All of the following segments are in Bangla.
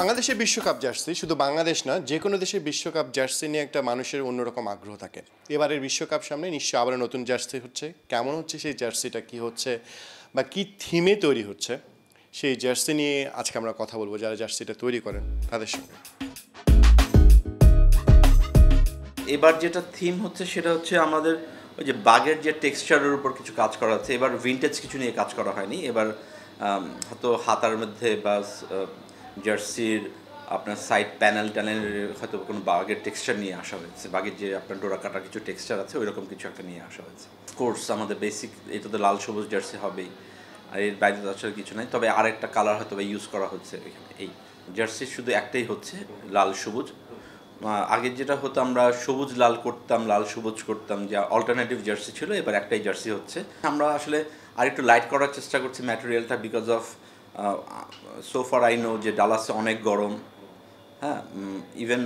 বাংলাদেশের বিশ্বকাপ জার্সি শুধু বাংলাদেশ না, যে কোনো দেশের বিশ্বকাপ জার্সি নিয়ে একটা মানুষের অন্যরকম আগ্রহ থাকে। এবারের বিশ্বকাপ সামনে নিশ্চয়ই আবার নতুন জার্সি হচ্ছে। কেমন হচ্ছে সেই জার্সিটা, কি হচ্ছে বা কি থিমে তৈরি হচ্ছে, সেই জার্সি নিয়ে আজকে আমরা কথা বলবো যারা জার্সিটা তৈরি করেন তাদের সঙ্গে। এবার যেটা থিম হচ্ছে সেটা হচ্ছে আমাদের ওই যে বাগের যে টেক্সচারের উপর কিছু কাজ করা হচ্ছে। এবার ভিনটেজ কিছু নিয়ে কাজ করা হয়নি। এবার হয়তো হাতার মধ্যে বা জার্সির আপনার সাইড প্যানেল ট্যানেলের হয়তো কোনো বাগের টেক্সচার নিয়ে আসা হয়েছে। বাগের যে আপনার ডোরা কাটা কিছু টেক্সচার আছে ওই রকম কিছু একটা নিয়ে আসা হয়েছে। কোর্স আমাদের বেসিক এটা তো লাল সবুজ জার্সি হবেই, আর এর বাইরে তো আসলে কিছু নাই। তবে আরেকটা কালার হয়তো ইউজ করা হচ্ছে এখানে। এই জার্সির শুধু একটাই হচ্ছে লাল সবুজ। আগে যেটা হতো আমরা সবুজ লাল করতাম, লাল সবুজ করতাম, যা অল্টারনেটিভ জার্সি ছিল। এবার একটাই জার্সি হচ্ছে। আমরা আসলে আরেকটু লাইট করার চেষ্টা করছি ম্যাটেরিয়ালটা, because of so far I know যে ডালাসে অনেক গরম। হ্যাঁ, ইভেন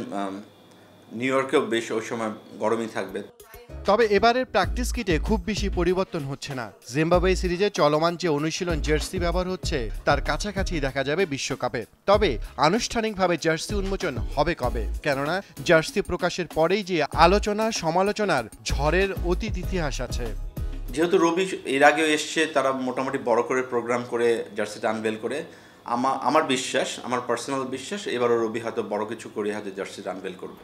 নিউ ইয়র্কেও বেশ ওই সময় গরমই থাকবে। তবে এবারের প্র্যাকটিস কিটে খুব বেশি পরিবর্তন হচ্ছে না। জিম্বাবুয়ে সিরিজে চলমান যে অনুশীলন জার্সি ব্যবহার হচ্ছে তার কাছাকাছি দেখা যাবে বিশ্বকাপে। তবে আনুষ্ঠানিকভাবে জার্সি উন্মোচন হবে কবে? কেননা জার্সি প্রকাশের পরেই যে আলোচনা সমালোচনার ঝড়ের অতীত ইতিহাস আছে। যেহেতু রবি এর আগেও এসছে, তারা মোটামুটি বড় করে প্রোগ্রাম করে জার্সিটা আনভেল করে। আমার বিশ্বাস, আমার পার্সোনাল বিশ্বাস, এবারও রবি হয়তো বড় কিছু করে হয়তো জার্সিটা আনভেল করবে।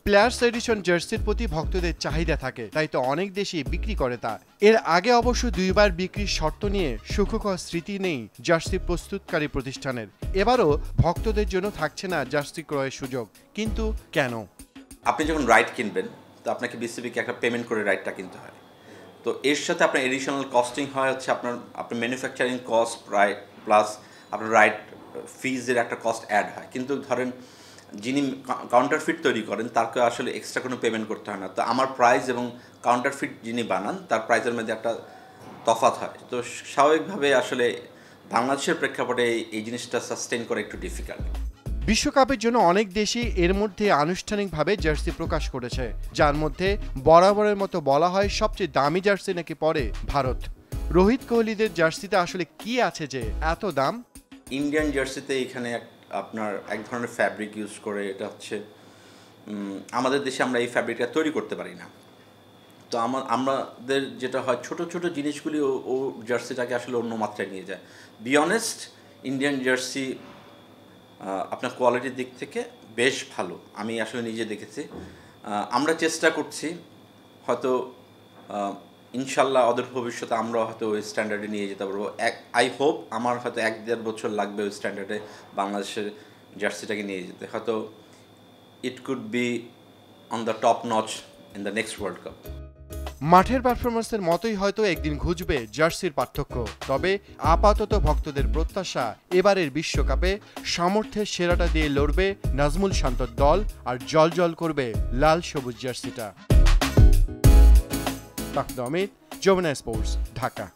প্লেয়ার্স এডিশন জার্সির প্রতি ভক্তদের চাহিদা থাকে, তাই তো অনেক দেশই বিক্রি করে তা। এর আগে অবশ্য দুইবার বিক্রির শর্ত নিয়ে সুখকর স্মৃতি নেই জার্সি প্রস্তুতকারী প্রতিষ্ঠানের। এবারও ভক্তদের জন্য থাকছে না জার্সি ক্রয়ের সুযোগ। কিন্তু কেন? আপনি যখন রাইট কিনবেন তো আপনাকে বিসিবিকে একটা পেমেন্ট করে রাইটটা কিনতে হয়। তো এর সাথে আপনার এডিশনাল কস্টিং হয় হচ্ছে আপনার ম্যানুফ্যাকচারিং কস্ট, রাইট প্লাস আপনার রাইট ফিজের একটা কস্ট অ্যাড হয়। কিন্তু ধরেন যিনি কাউন্টারফিট তৈরি করেন তাকে আসলে এক্সট্রা কোনো পেমেন্ট করতে হয় না। তো আমার প্রাইস এবং কাউন্টারফিট যিনি বানান তার প্রাইসের মধ্যে একটা তফাৎ হয়। তো স্বাভাবিকভাবে আসলে বাংলাদেশের প্রেক্ষাপটে এই জিনিসটা সাস্টেইন করা একটু ডিফিকাল্ট। বিশ্বকাপের জন্য অনেক দেশই এর মধ্যে আনুষ্ঠানিকভাবে জার্সি প্রকাশ করেছে, যার মধ্যে বরাবরের মতো বলা হয় সবচেয়ে দামি জার্সি নাকি পরে ভারত। রোহিত কোহলিদের জার্সিতে আসলে কি আছে যে এত দাম? ইন্ডিয়ান জার্সিতে এখানে আপনার এক ধরনের ফ্যাব্রিক ইউজ করে, এটা হচ্ছে আমাদের দেশে আমরা এই ফ্যাব্রিকটা তৈরি করতে পারি না। তো আমাদের যেটা হয় ছোট ছোট জিনিসগুলি ও জার্সিটাকে আসলে অন্য মাত্রায় নিয়ে যায়। বি অনেস্ট, ইন্ডিয়ান জার্সি আপনার কোয়ালিটির দিক থেকে বেশ ভালো, আমি আসলে নিজে দেখেছি। আমরা চেষ্টা করছি হয়তো ইনশাল্লাহ অদূর ভবিষ্যতে আমরা হয়তো ওই স্ট্যান্ডার্ডে নিয়ে যেতে পারবো। আই হোপ আমার হয়তো 1-1.5 বছর লাগবে ওই স্ট্যান্ডার্ডে বাংলাদেশের জার্সিটাকে নিয়ে যেতে। হয়তো it could be on the top notch in the next world cup. মাঠের পারফরমেন্সের মতোই হয়তো একদিন ঘুচবে জার্সির পার্থক্য। তবে আপাতত ভক্তদের প্রত্যাশা এবারের বিশ্বকাপে সামর্থ্যের সেরাটা দিয়ে লড়বে নাজমুল শান্তর দল, আর জল করবে লাল সবুজ জার্সিটা। তাকদমিত, যমুনা স্পোর্টস, ঢাকা।